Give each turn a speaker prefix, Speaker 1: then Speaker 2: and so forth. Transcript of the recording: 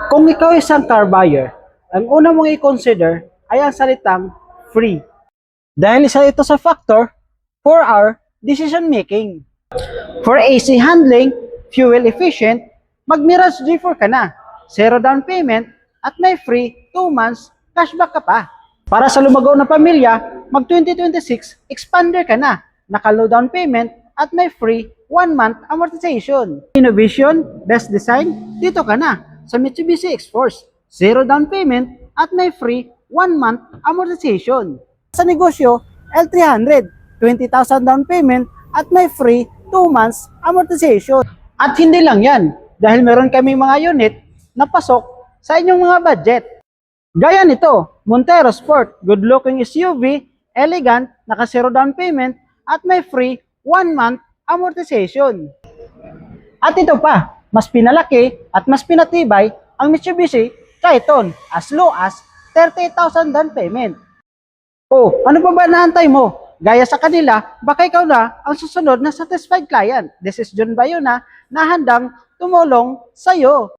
Speaker 1: Kung ikaw isang car buyer, ang una mong i-consider ay ang salitang free. Dahil isa ito sa factor for our decision making. For AC handling, fuel efficient, mag-Mirage G4 ka na. Zero down payment at may free 2 months cashback ka pa. Para sa lumagaw na pamilya, mag-2026 Expander ka na. Naka-low down payment at may free 1 month amortization. Innovation, best design, dito ka na sa Mitsubishi X-Force. Zero down payment at may free 1 month amortization. Sa negosyo, L300, 20,000 down payment at may free 2 months amortization. At hindi lang yan, dahil meron kami mga unit na pasok sa inyong mga budget. Gaya nito, Montero Sport, good-looking SUV, elegant, naka-zero down payment at may free 1 month amortization. At ito pa, mas pinalaki at mas pinatibay ang Mitsubishi Triton as low as 38,000 down payment. O, ano pa ba naantay mo? Gaya sa kanila, baka ikaw na ang susunod na satisfied client. This is John Bayona na handang tumulong sa'yo.